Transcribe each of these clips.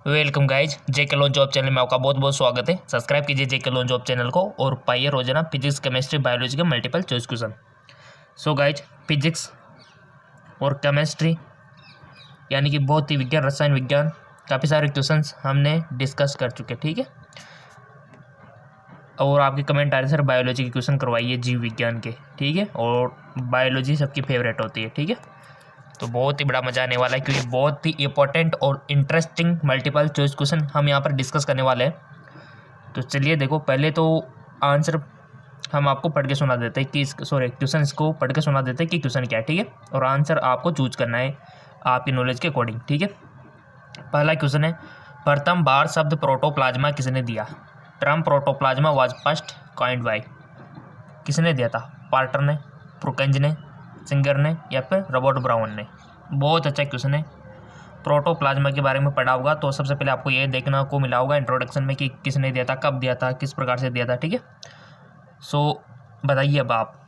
Welcome guys, जेके loan job channel में आपका बहुत बहुत स्वागत है। सब्सक्राइब कीजिए जेके लोन जॉब चैनल को और पाइए रोजाना फिजिक्स, केमिस्ट्री, बायोलॉजी के multiple choice question. So guys, physics और केमिस्ट्री यानी कि भौतिक विज्ञान, रसायन विज्ञान, काफ़ी सारे क्वेश्चंस हमने डिस्कस कर चुके, ठीक है। और आपके कमेंट आ रहे सर बायोलॉजी के क्वेश्चन करवाइए, जीव विज्ञान के, ठीक है। और बायोलॉजी सबकी फेवरेट होती है, ठीक है। तो बहुत ही बड़ा मजा आने वाला है क्योंकि बहुत ही इंपॉर्टेंट और इंटरेस्टिंग मल्टीपल चॉइस क्वेश्चन हम यहाँ पर डिस्कस करने वाले हैं। तो चलिए देखो, पहले तो आंसर हम आपको पढ़ के सुना देते हैं कि क्वेश्चन इसको पढ़ के सुना देते हैं कि क्वेश्चन क्या है, ठीक है। और आंसर आपको चूज करना है आपकी नॉलेज के अकॉर्डिंग, ठीक है। पहला क्वेश्चन है, प्रथम बार शब्द प्रोटोप्लाज्मा किसने दिया? Term protoplasm was first coined by. किसने दिया था? पार्टर ने, प्रुकेंज ने, सिंगर ने या फिर रॉबर्ट ब्राउन ने? बहुत अच्छा क्वेश्चन है। प्रोटोप्लाज्मा के बारे में पढ़ा होगा तो सबसे पहले आपको ये देखना को मिला होगा इंट्रोडक्शन में कि किसने दिया था, कब दिया था, किस प्रकार से दिया था, ठीक है। सो बताइए अब आप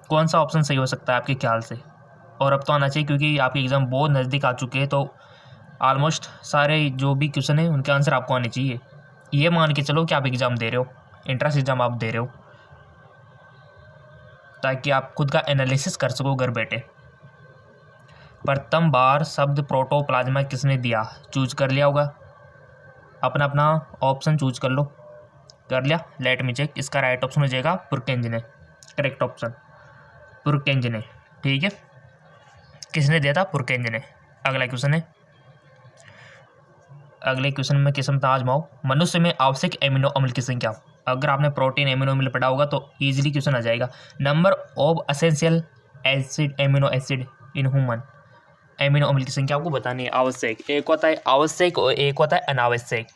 कौन सा ऑप्शन सही हो सकता है आपके ख्याल से। और अब तो आना चाहिए क्योंकि आपके एग्ज़ाम बहुत नज़दीक आ चुके हैं, तो ऑलमोस्ट सारे जो भी क्वेश्चन है उनके आंसर आपको आने चाहिए। ये मान के चलो कि आप एग्ज़ाम दे रहे हो, एंट्रेंस एग्ज़ाम आप दे रहे हो, ताकि आप खुद का एनालिसिस कर सको घर बैठे। प्रथम बार शब्द प्रोटोप्लाज्मा किसने दिया? चूज कर लिया होगा, अपना अपना ऑप्शन चूज कर लो। कर लिया? Let me check. इसका राइट ऑप्शन हो जाएगा पुरकेंज ने, करेक्ट ऑप्शन पुरकेंज ने, ठीक है। किसने दिया था? पुरकेंज ने। अगला क्वेश्चन है, अगले क्वेश्चन में किस्मत आजमाओ। मनुष्य में आवश्यक एमिनो अम्ल की संख्या। अगर आपने प्रोटीन एमिनो अम्ल पढ़ा होगा तो इजीली क्वेश्चन आ जाएगा। Number of essential acid amino acid in human. Amino अम्ल की संख्या आपको बतानी है। आवश्यक एक होता है आवश्यक और एक होता है अनावश्यक।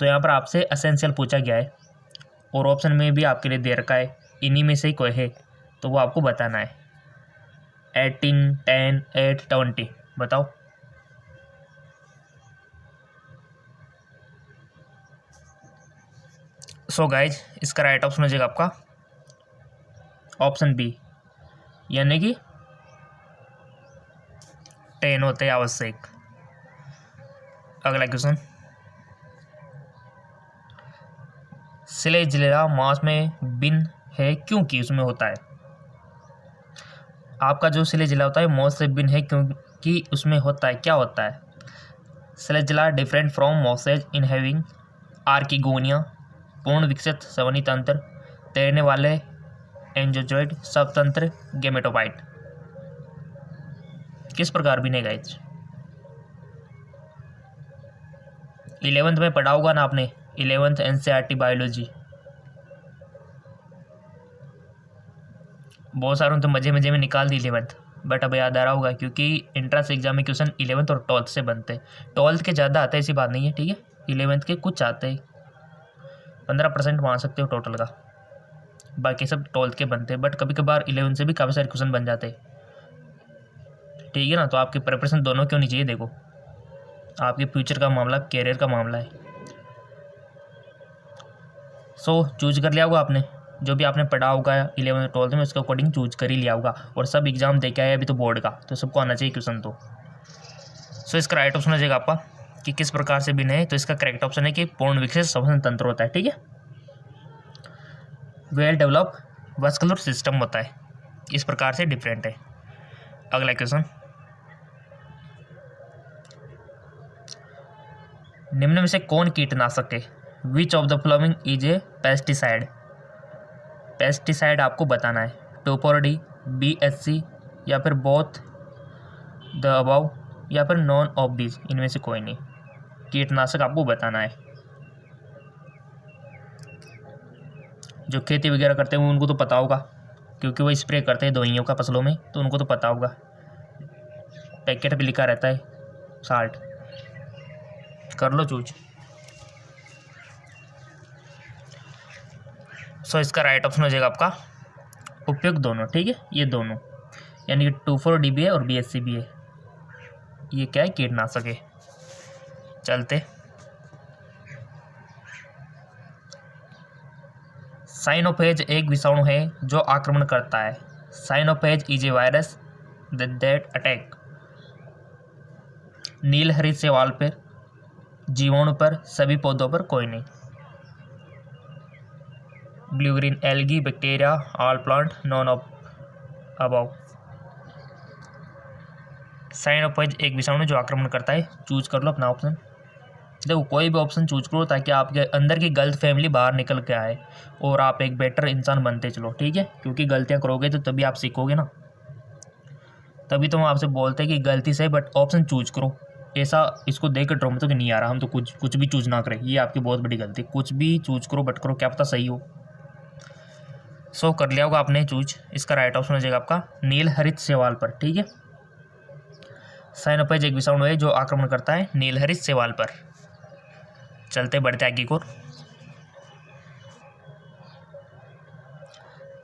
तो यहाँ पर आपसे एसेंशियल पूछा गया है और ऑप्शन में भी आपके लिए दे रखा है, इन्हीं में से ही कोई है तो वो आपको बताना है। 18, 10, 8, 20 बताओ। सो गाइज, इसका राइट ऑप्शन हो जाएगा आपका ऑप्शन बी, यानी कि 10 होते हैं आवश्यक। अगला क्वेश्चन, सिलेजिला मांस में बिन है क्योंकि उसमें होता है। आपका जो सिलेजिला होता है मॉस से बिन है क्योंकि उसमें होता है। क्या होता है? Selaginella different from mosses in having archegonia, पूर्ण विकसित संवहनी तंत्र, तैरने वाले एंजोजॉइड, सबतंत्र, गेमेटोफाइट। किस प्रकार बिने गाइज? 11th में पढ़ा होगा ना आपने, 11th एनसीईआरटी बायोलॉजी। बहुत सारों तो मजे मजे में निकाल दी 11th, बट अब याद आ रहा होगा क्योंकि एंट्रेंस एग्जाम में क्वेश्चन 11th और 12th से बनते हैं। 12th के ज़्यादा आते हैं, ऐसी बात नहीं है, ठीक है। 11th के कुछ आते हैं, 15% मान सकते हो टोटल का, बाकी सब 12th के बनते हैं। बट कभी कभार 11th से भी काफ़ी सारे क्वेश्चन बन जाते हैं, ठीक है ना। तो आपकी प्रिपरेशन दोनों क्यों नहीं चाहिए? देखो, आपके फ्यूचर का मामला, कैरियर का मामला है। सो चूज कर लिया होगा आपने, जो भी आपने पढ़ा होगा 11th 12th में उसके अकॉर्डिंग चूज कर ही लिया होगा। और सब एग्जाम दे के आए अभी तो बोर्ड का, तो सबको आना चाहिए क्वेश्चन तो। सो इसका राइट ऑप्शन हो जाएगा आपका कि किस प्रकार से बिन है, तो इसका करेक्ट ऑप्शन है कि पूर्ण विकसित श्वसन तंत्र होता है, ठीक है। वेल डेवलप वस्कुलर सिस्टम होता है, इस प्रकार से डिफरेंट है। अगला क्वेश्चन, निम्न में से कौन कीटनाशक है? Which of the following is a pesticide. Pesticide आपको बताना है। टोपोडी, BSC या फिर बोथ द अबव या फिर नॉन ऑफ दिस, इनमें से कोई नहीं। कीटनाशक आपको बताना है। जो खेती वगैरह करते हैं उनको तो पता होगा क्योंकि वो स्प्रे करते हैं दवाइयों का फसलों में, तो उनको तो पता होगा। पैकेट पे लिखा रहता है साल्ट। कर लो चूज। सो इसका राइट ऑप्शन हो जाएगा आपका उपयुक्त दोनों, ठीक है। ये दोनों यानी कि 2,4-D भी है और BSC भी है। ये क्या है? कीटनाशक है। चलते, साइनोफेज एक विषाणु है जो आक्रमण करता है। Cyanophage is a virus that attack नील हरित शैवाल पर जीवाणु पर, सभी पौधों पर, कोई नहीं। Blue green algae, bacteria, all plant, none of above. साइनोपोइज एक विषाणु जो आक्रमण करता है। चूज कर लो अपना ऑप्शन। देखो कोई भी ऑप्शन चूज करो ताकि आपके अंदर की गलत फैमिली बाहर निकल के आए और आप एक बेटर इंसान बनते चलो, ठीक है। क्योंकि गलतियां करोगे तो तभी आप सीखोगे ना। तभी तो हम आपसे बोलते हैं कि गलती से बट ऑप्शन चूज करो। ऐसा इसको देख कर ड्रो मत कि नहीं आ रहा, हम तो कुछ भी चूज ना करें, ये आपकी बहुत बड़ी गलती। कुछ भी चूज करो बट करो, क्या पता सही हो। सो कर लिया होगा आपने चूज। इसका राइट ऑप्शन हो जाएगा आपका नील हरित शैवाल पर, ठीक है। साइनोपोइज एक विषाणु है जो आक्रमण करता है नील हरित शैवाल पर। चलते बढ़ते आगे को।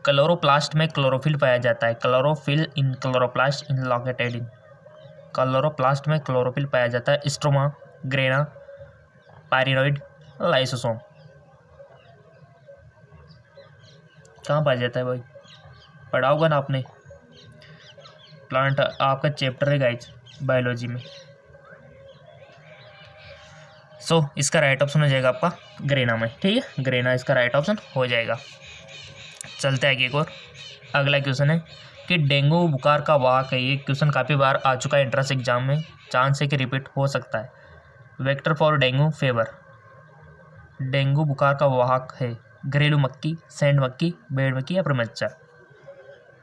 क्लोरोप्लास्ट में क्लोरोफिल पाया जाता है। Chlorophyll in chloroplast in located in. Chloroplast में क्लोरोफिल पाया जाता है। Stroma, grana, pyrenoid, lysosome. कहाँ पाया जाता है भाई? पढ़ा होगा ना आपने, प्लांट आपका चैप्टर है गाइज बायोलॉजी में। सो इसका राइट ऑप्शन हो जाएगा आपका ग्रेना में, ठीक है। ग्रेना इसका राइट ऑप्शन हो जाएगा। चलते आगे एक और। अगला क्वेश्चन है कि डेंगू बुखार का वाहक है। ये क्वेश्चन काफ़ी बार आ चुका है एंट्रेंस एग्जाम में, चांस है कि रिपीट हो सकता है। Vector for dengue fever. Dengue बुखार का वाहक है घरेलू मक्खी, सैंड मक्खी, बेड मक्खी या फिर मच्छर।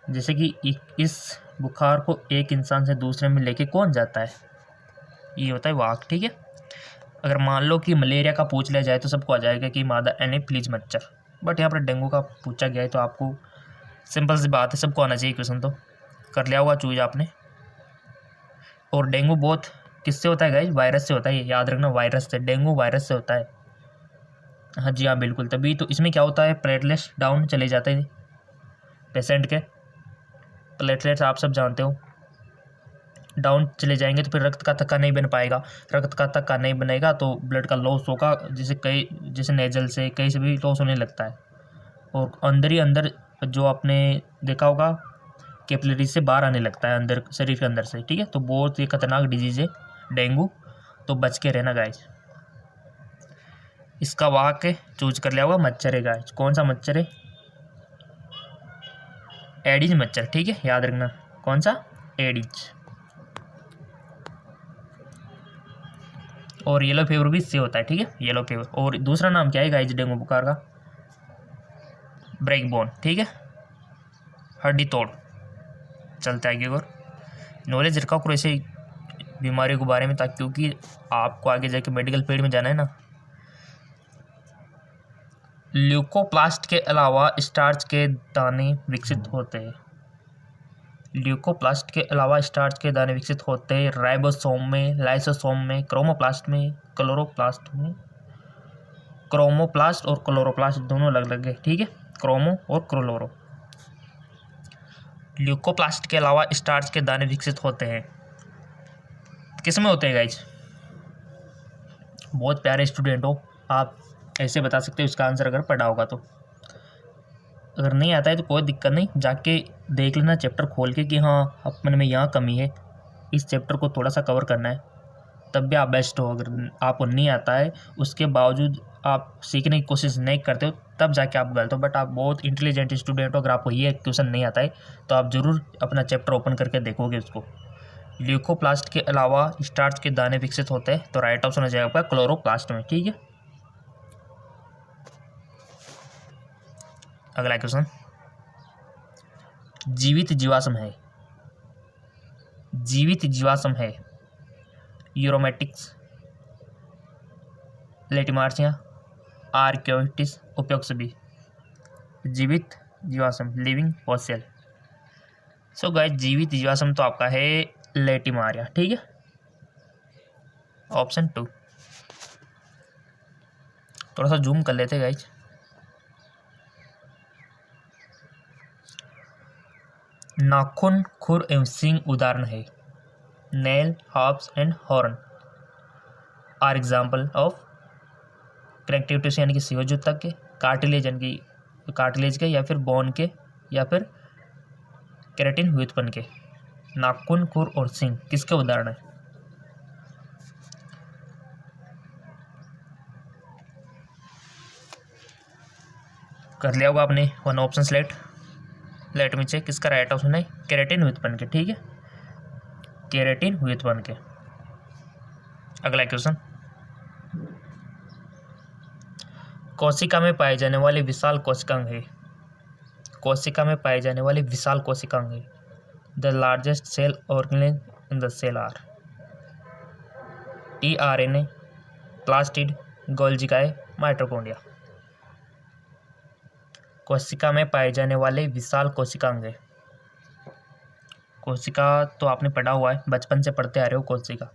जैसे कि इस बुखार को एक इंसान से दूसरे में लेके कौन जाता है, ये होता है वाहक, ठीक है। अगर मान लो कि मलेरिया का पूछ लिया जाए तो सबको आ जाएगा कि मादा एनोफिलीज मच्छर, बट यहाँ पर डेंगू का पूछा गया है तो आपको सिंपल सी बात है, सबको आना चाहिए क्वेश्चन। तो कर लिया होगा चूज आपने। और डेंगू बहुत किससे होता है गाइस? वायरस से होता है, याद रखना, वायरस से। डेंगू वायरस से होता है। हाँ जी हाँ बिल्कुल। तभी तो इसमें क्या होता है, प्लेटलेट्स डाउन चले जाते हैं पेशेंट के। प्लेटलेट्स आप सब जानते हो, डाउन चले जाएंगे तो फिर रक्त का थक्का नहीं बन पाएगा। रक्त का थक्का नहीं बनेगा तो ब्लड का लॉस होगा, जैसे नेजल से कहीं से भी लॉस होने लगता है। और अंदर ही अंदर जो आपने देखा होगा कैपिलरी से बाहर आने लगता है अंदर, शरीर के अंदर से, ठीक है। तो बहुत ही खतरनाक डिजीज़ है डेंगू, तो बच के रहना गाइस। इसका वाहक है, चूज कर लिया होगा, मच्छर है गाइस। कौन सा मच्छर है? एडिज मच्छर, ठीक है, याद रखना। कौन सा? एडिज। और येलो फीवर भी इससे होता है, ठीक है, येलो फीवर। और दूसरा नाम क्या है गाइस डेंगू बुखार का? ब्रेक बोन, ठीक है, हड्डी तोड़। चलते आगे और नॉलेज रखा करो ऐसे बीमारियों के बारे में, ताकि क्योंकि आपको आगे जाके मेडिकल फील्ड में जाना है ना। ल्यूकोप्लास्ट के अलावा स्टार्च के दाने विकसित होते हैं। ल्यूकोप्लास्ट के अलावा स्टार्च के दाने विकसित होते हैं राइबोसोम में, लाइसोसोम में, क्रोमोप्लास्ट में, क्लोरोप्लास्ट में। क्रोमोप्लास्ट और क्लोरोप्लास्ट दोनों अलग अलग है, ठीक है, क्रोमो और क्लोरो। ल्यूकोप्लास्ट के अलावा स्टार्च के दाने विकसित होते हैं। किस में होते हैं गाइज? बहुत प्यारे स्टूडेंट हो आप, ऐसे बता सकते हो इसका आंसर अगर पढ़ा होगा तो। अगर नहीं आता है तो कोई दिक्कत नहीं, जाके देख लेना चैप्टर खोल के कि हाँ अपन में यहाँ कमी है, इस चैप्टर को थोड़ा सा कवर करना है, तब भी आप बेस्ट हो। अगर आपको नहीं आता है उसके बावजूद आप सीखने की कोशिश नहीं करते हो, तब जाके आप गलत हो। बट आप बहुत इंटेलिजेंट स्टूडेंट हो, अगर आपको ये क्वेश्चन नहीं आता है तो आप ज़रूर अपना चैप्टर ओपन करके देखोगे उसको। ल्यूकोप्लास्ट के अलावा स्टार्च के दाने विकसित होते हैं, तो राइट ऑप्शन हो जाएगा आपका क्लोरोप्लास्ट में, ठीक है। अगला क्वेश्चन, जीवित जीवाश्म है। जीवित जीवाश्म है यूरोमेटिक्स, लेटिमार्चिया, आर्क्योइटिस, उपयोग सभी। जीवित जीवाश्म, लिविंग फॉसिल। सो गाइस जीवित जीवाश्म तो आपका है लेटिमारिया, ठीक है, ऑप्शन 2। थोड़ा सा जूम कर लेते गाइस। नाखून, खुर एवं सींग उदाहरण है। Nail, hoofs and horn are example of connective tissue यानी कि संयोजक तक के, कार्टिलेज यानी कि कार्टिलेज के, या फिर बोन के, या फिर केराटिन व्युत्पन्न के। नाखून, खुर और सींग किसके उदाहरण है? कर लिया होगा आपने one option select. Let me check, किसका राइट ऑप्शन है केराटिन व्युत्पन्न के, ठीक है, केराटिन व्युत्पन्न के। अगला क्वेश्चन, कोशिका में पाए जाने वाले विशाल कोशिकांग है, कोशिका में पाए जाने वाले विशाल कोशिकांग है। The largest cell organelle in the cell are tRNA, plastid, गोल्जिकाए, माइटोकॉन्ड्रिया। कोशिका में पाए जाने वाले विशाल कोशिकांग है। कोशिका तो आपने पढ़ा हुआ है, बचपन से पढ़ते आ रहे हो कोशिका,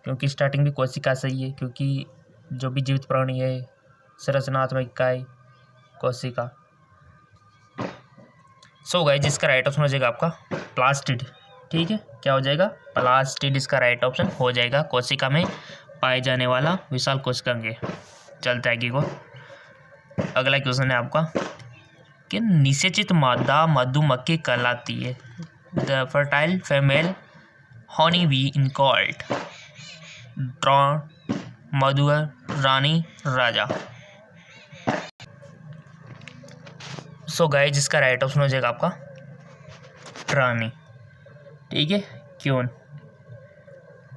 क्योंकि स्टार्टिंग भी कोशिका से ही है, क्योंकि जो भी जीवित प्राणी है संरचनात्मक इकाई कोशिका। सो गाइस, जिसका राइट ऑप्शन हो जाएगा आपका प्लास्टिड, ठीक है, क्या हो जाएगा प्लास्टिड, इसका राइट ऑप्शन हो जाएगा, कोशिका में पाए जाने वाला विशाल कोशिकांग है। चलते आगे को, अगला क्वेश्चन है आपका कि निषेचित मादा मधुमक्खी कहलाती है। The fertile female honey be in called drone, Madhukar, Rani, Raja. So guys, जिसका राइट ऑप्शन हो जाएगा आपका रानी, ठीक है, क्यून,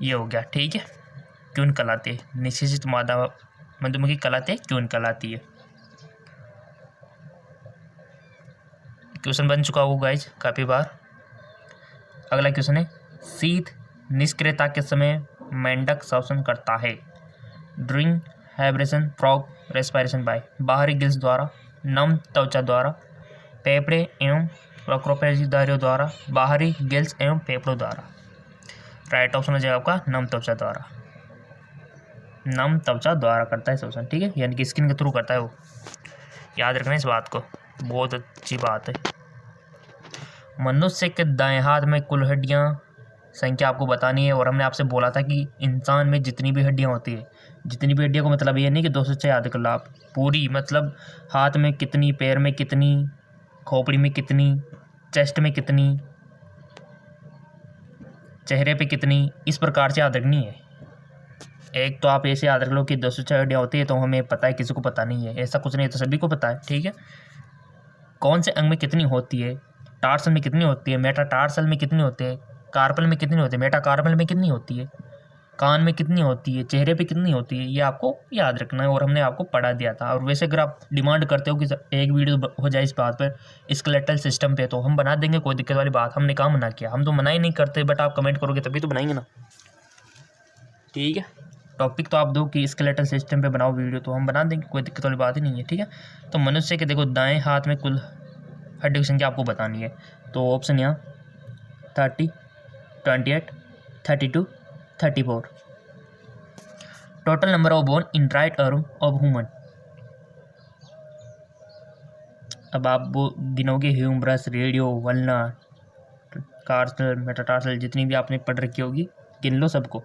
ये हो गया, ठीक है, क्यून कहलाती है, निषेचित मादा मधुमक्खी कहलाती है, क्यून कहलाती है। क्वेश्चन बन चुका होगा गाइज काफ़ी बार। अगला क्वेश्चन है, शीत निष्क्रियता के समय मेंढक श्वसन करता है। ड्रिंग, हाइब्रेशन, फ्रॉग, रेस्पिरेशन बाय, बाहरी गिल्स द्वारा, नम त्वचा द्वारा, फेफड़े एवं प्रोक्रोपेजिधारियों द्वारा, बाहरी गिल्स एवं फेफड़ों द्वारा। राइट ऑप्शन हो जाएगा आपका नम त्वचा द्वारा, नम त्वचा द्वारा करता है श्वसन, ठीक है, यानी कि स्किन के थ्रू करता है वो, याद रखना इस बात को, बहुत अच्छी बात है। मनुष्य के दाएं हाथ में कुल हड्डियां संख्या आपको बतानी है, और हमने आपसे बोला था कि इंसान में जितनी भी हड्डियां होती है, जितनी भी हड्डियों को मतलब ये नहीं कि 200 से याद कर लो आप, पूरी मतलब हाथ में कितनी, पैर में कितनी, खोपड़ी में कितनी, चेस्ट में कितनी, चेहरे पे कितनी, इस प्रकार से याद रखनी है। एक तो आप ऐसे याद रख लो कि 206 हड्डियाँ होती है तो हमें पता है, किसी को पता नहीं है, ऐसा कुछ नहीं है, तो सभी को पता है, ठीक है। कौन से अंग में कितनी होती है, टार्सल में कितनी होती है, मेटाटार्सल में कितनी होती है, कार्पल में कितनी होती है, मेटाकार्पल में कितनी होती है, कान में कितनी होती है, चेहरे पे कितनी होती है, ये आपको याद रखना है, और हमने आपको पढ़ा दिया था। और वैसे अगर आप डिमांड करते हो कि एक वीडियो हो जाए इस बात पर, स्केलेटल सिस्टम पे, तो हम बना देंगे, कोई दिक्कत वाली बात, हमने कहाँ मना किया, हम तो मना ही नहीं करते, बट आप कमेंट करोगे तभी तो बनाएंगे ना, ठीक है। टॉपिक तो आप दो कि स्केलेटल सिस्टम पे बनाओ वीडियो, तो हम बना देंगे, कोई दिक्कत वाली बात ही नहीं है, ठीक है। तो मनुष्य के देखो दाएं हाथ में कुल हड्डी की संख्या आपको बतानी है, तो ऑप्शन यहाँ 30, 28, 32, 34। Total number of bone in right arm of human, अब आप वो गिनोगे, ह्यूमरस, रेडियो, वल्ना, कार्सल, मेटाटार्सल, जितनी भी आपने पढ़ रखी होगी गिन लो सबको।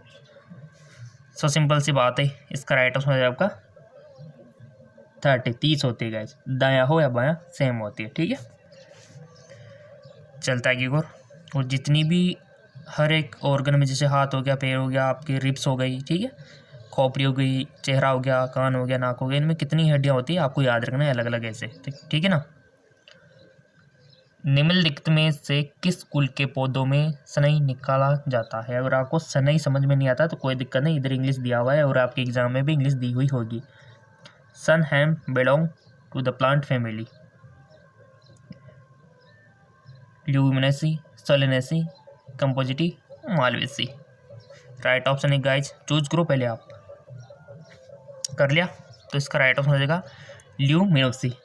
सो सिंपल सी बात है, इसका राइट ऑप्शन हो जाएगा आपका 30 होती है गाइस, दायां हो या बायां सेम होती है, ठीक है। चलता है कि और जितनी भी हर एक ऑर्गन में, जैसे हाथ हो गया, पैर हो गया, आपकी रिब्स हो गई, ठीक है, खोपड़ी हो गई, चेहरा हो गया, कान हो गया, नाक हो गया, इनमें कितनी हड्डियां होती है आपको याद रखना है अलग अलग ऐसे, ठीक है ना। निम्नलिखित में से किस कुल के पौधों में सनई निकाला जाता है। अगर आपको सनई समझ में नहीं आता तो कोई दिक्कत नहीं, इधर इंग्लिश दिया हुआ है और आपके एग्जाम में भी इंग्लिश दी हुई होगी। Sun hemp belong to the plant family, leguminosae, solanaceae, compositae, malvaceae. Right option है गाइज, चूज करो पहले आप। कर लिया तो इसका राइट ऑप्शन हो जाएगा ल्यूमिनोसी,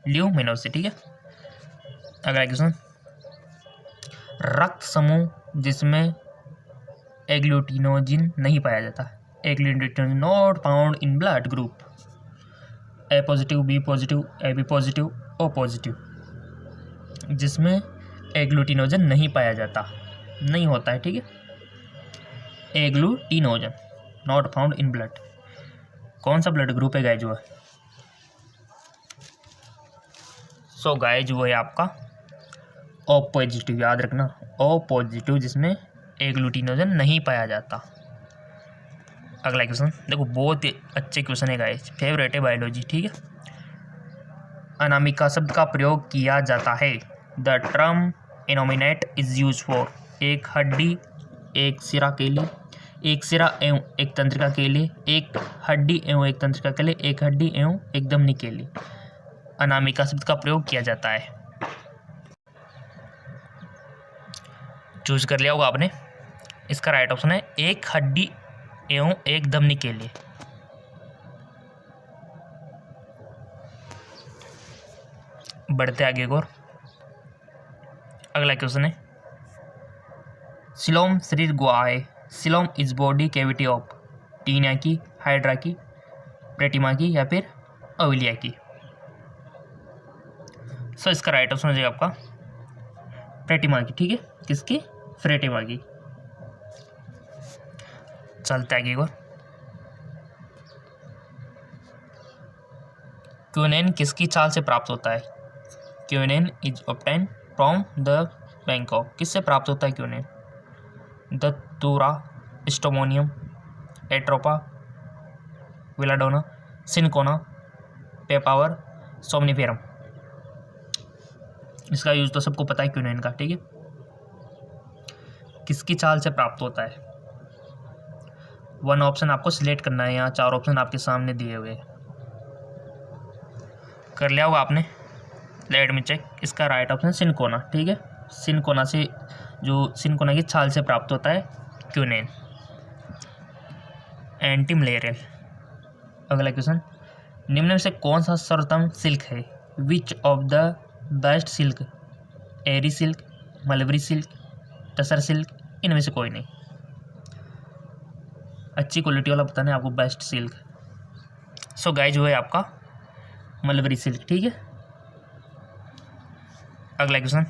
ल्यूमिनोसी, ठीक है। अगला क्वेश्चन, रक्त समूह जिसमें एग्लूटिनोजिन नहीं पाया जाता, agglutinogen not found in blood group, A positive, B positive, A B positive, O positive. जिसमें एग्लूटिनोजन नहीं पाया जाता, नहीं होता है, ठीक है, एग्लूटिनोजन नॉट फाउंड इन ब्लड, कौन सा ब्लड ग्रुप है गाइज वो है। सो गाइज वो है आपका ओ पॉजिटिव, याद रखना, ओ पॉजिटिव, जिसमें एग्लूटिनोजन नहीं पाया जाता। अगला क्वेश्चन देखो, बहुत ही अच्छे क्वेश्चन है गाइस, फेवरेट है बायोलॉजी, ठीक है। अनामिका शब्द का प्रयोग किया जाता है। The term innominate is use for एक हड्डी एक सिरा के लिए, एक सिरा एवं एक तंत्रिका के लिए, एक हड्डी एवं एक तंत्रिका के लिए, एक हड्डी एवं एक धमनी के लिए अनामिका शब्द का प्रयोग किया जाता है। चूज कर लिया होगा आपने। इसका राइट ऑप्शन है एक हड्डी एवं एक धमनी के लिए। बढ़ते आगे और अगला क्वेश्चन है, सिलोम शरीर गुहा है। Coelom is body cavity of Taenia की, हाइड्रा की, प्रेटिमा की या फिर अविलिया की। सो इसका राइट ऑप्शन हो जाएगा आपका प्रेटिमा की, ठीक है। किसकी? फ्रेटिमा की। चलते आगे और क्विनेन किसकी छाल से प्राप्त होता है? Quinine is obtain from the Bangkok. किससे प्राप्त होता है quinine? Datura, stramonium, atropa, belladonna, cinchona, papaver, somniferum. इसका यूज तो सबको पता है क्विनेन का, ठीक है। किसकी छाल से प्राप्त होता है? वन ऑप्शन आपको सिलेक्ट करना है, यहाँ चार ऑप्शन आपके सामने दिए हुए हैं। कर लिया होगा आपने। Let me check. इसका राइट ऑप्शन सिनकोना, ठीक है। सिनकोना से, जो सिनकोना की छाल से प्राप्त होता है क्विनेन। Anti malarial. अगला क्वेश्चन, निम्न में से कौन सा सर्वोत्तम सिल्क है? Which of the best silk? Eri silk, mulberry silk, tussar silk, इनमें से कोई नहीं। अच्छी क्वालिटी वाला बताना है आपको बेस्ट सिल्क। सो गाइज वो है आपका मलबरी सिल्क, ठीक है। अगला क्वेश्चन,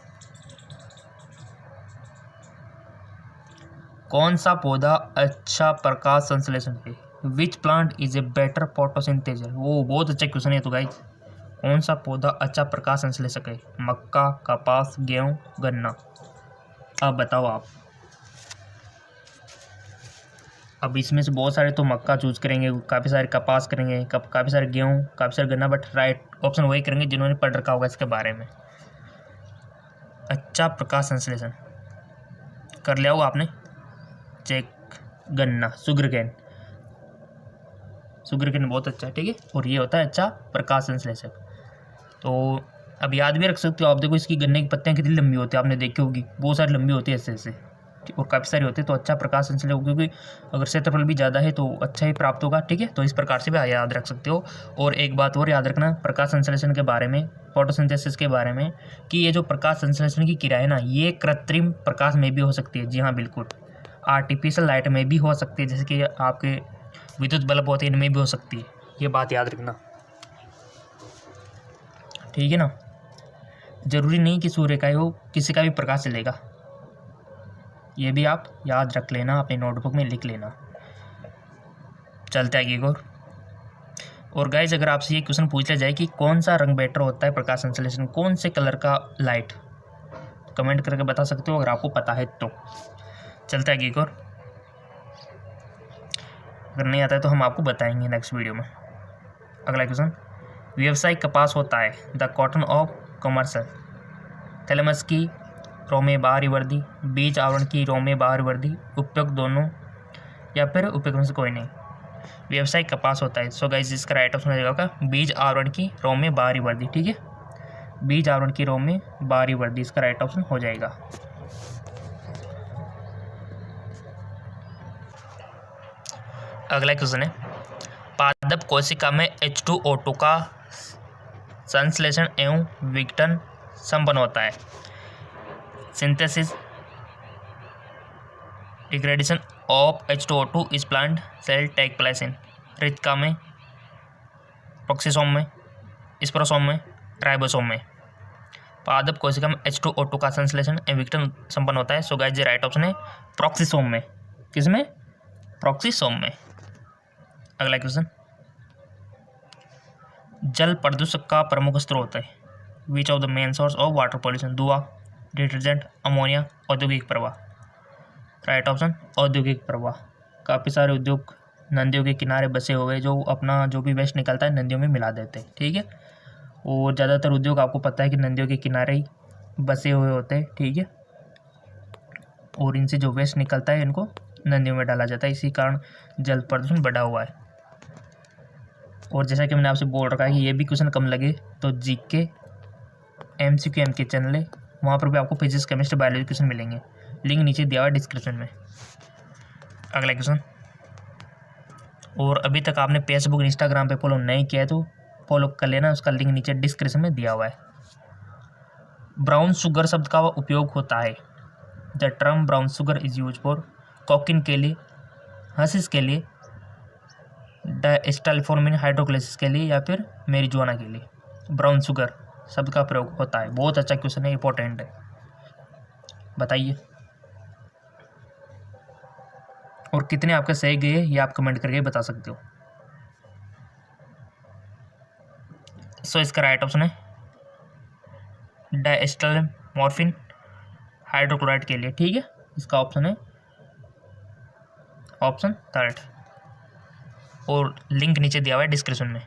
कौन सा पौधा अच्छा प्रकाश संश्लेषण है? Which plant is a better photosynthesis? वो बहुत अच्छा क्वेश्चन है। तो गाइज कौन सा पौधा अच्छा प्रकाश संश्लेषक है? मक्का, कपास, गेहूं, गन्ना। अब बताओ आप। अब इसमें से बहुत सारे तो मक्का चूज करेंगे, काफ़ी सारे कपास करेंगे, काफ़ी सारे गेहूं, काफ़ी सारे गन्ना, बट राइट ऑप्शन वही करेंगे जिन्होंने पढ़ रखा होगा इसके बारे में। अच्छा प्रकाश संश्लेषण कर लिया होगा आपने चेक। गन्ना, सुगरकेन। सुगरकेन बहुत अच्छा है, ठीक है। और ये होता है अच्छा प्रकाश संश्लेषक। तो अब याद भी रख सकते हो आप। देखो इसकी गन्ने की पत्तियाँ कितनी लंबी होती है, आपने देखी होगी, बहुत सारी लंबी होती है ऐसे ऐसे, और काफ़ी सारी होती है। तो अच्छा प्रकाश संश्लेषण, क्योंकि अगर क्षेत्रफल भी ज़्यादा है तो अच्छा ही प्राप्त होगा, ठीक है। तो इस प्रकार से भी याद रख सकते हो। और एक बात और याद रखना प्रकाश संश्लेषण के बारे में, फोटोसिंथेसिस के बारे में, कि ये जो प्रकाश संश्लेषण की क्रिया है ना, ये कृत्रिम प्रकाश में भी हो सकती है। जी हाँ, बिल्कुल। आर्टिफिशियल लाइट में भी हो सकती है, जैसे कि आपके विद्युत बल्ब होते हैं, इनमें भी हो सकती है। ये बात याद रखना, ठीक है ना। जरूरी नहीं कि सूर्य का ही हो, किसी का भी प्रकाश चलेगा। ये भी आप याद रख लेना, अपने नोटबुक में लिख लेना। चलते आगे और गाइज अगर आपसे ये क्वेश्चन पूछ लिया जाए कि कौन सा रंग बेटर होता है प्रकाश संश्लेषण, कौन से कलर का लाइट, कमेंट करके बता सकते हो अगर आपको पता है तो। चलते आगे और अगर नहीं आता है तो हम आपको बताएंगे नेक्स्ट वीडियो में। अगला क्वेश्चन, व्यावसायिक कपास होता है the cotton of commercial. Thalamus की रो में बाहरी वर्दी, बीज आवरण की रो में बाहरी वर्दी, उपयुक्त दोनों या फिर उपयुक्त में से कोई नहीं। व्यावसायिक कपास होता है। सो गाइस इसका राइट ऑप्शन हो जाएगा बीज आवरण की रो में बाहरी वर्दी, ठीक है। बीज आवरण की रो में बाहरी वर्दी इसका राइट ऑप्शन हो जाएगा। अगला क्वेश्चन है, पादप कोशिका में H2O2 का संश्लेषण एवं विघटन संपन्न होता है। सिंथेसिस डिग्रेडेशन ऑफ H2O2 इस plant cell take place in रितिका में, प्रोक्सिसोम में, स्पोरोसोम में, राइबोसोम में। पादप कोशिका में H2O2 का संश्लेषण एवं विघटन संपन्न होता है। सो गाइस राइट ऑप्शन है प्रोक्सिसोम में। किसमें? प्रोक्सिसोम में। अगला क्वेश्चन, जल प्रदूषक का प्रमुख स्रोत है। Which of the main source of water pollution? धुआं, डिटर्जेंट, अमोनिया, औद्योगिक प्रवाह। राइट ऑप्शन औद्योगिक प्रवाह। काफ़ी सारे उद्योग नदियों के किनारे बसे हुए जो अपना जो भी वेस्ट निकलता है नदियों में मिला देते हैं, ठीक है। और ज़्यादातर उद्योग आपको पता है कि नदियों के किनारे ही बसे हुए होते हैं, ठीक है। और इनसे जो वेस्ट निकलता है इनको नदियों में डाला जाता है, इसी कारण जल प्रदूषण बढ़ा हुआ है। और जैसा कि मैंने आपसे बोल रखा है कि ये भी क्वेश्चन कम लगे तो जीके MCQ MK चैनल है, वहाँ पर भी आपको फिजिक्स केमिस्ट्री बायोलॉजी क्वेश्चन मिलेंगे, लिंक नीचे दिया हुआ है डिस्क्रिप्शन में। अगला क्वेश्चन, और अभी तक आपने फेसबुक इंस्टाग्राम पे फॉलो नहीं किया है तो फॉलो कर लेना, उसका लिंक नीचे डिस्क्रिप्शन में दिया हुआ है। ब्राउन शुगर शब्द का उपयोग होता है, the term brown sugar is use for cocaine के लिए, हर्शीज के लिए, डायस्टाइलफॉर्मिन हाइड्रोक्लेसिस के लिए या फिर मैरिजुआना के लिए ब्राउन शुगर शब्द का प्रयोग होता है। बहुत अच्छा क्वेश्चन है, इंपॉर्टेंट है, बताइए। और कितने आपके सही गए ये आप कमेंट करके बता सकते हो। सो इसका राइट ऑप्शन है डायस्टाइलमॉर्फिन हाइड्रोक्लोराइड के लिए, ठीक है। इसका ऑप्शन है ऑप्शन 3 और लिंक नीचे दिया हुआ है डिस्क्रिप्शन में।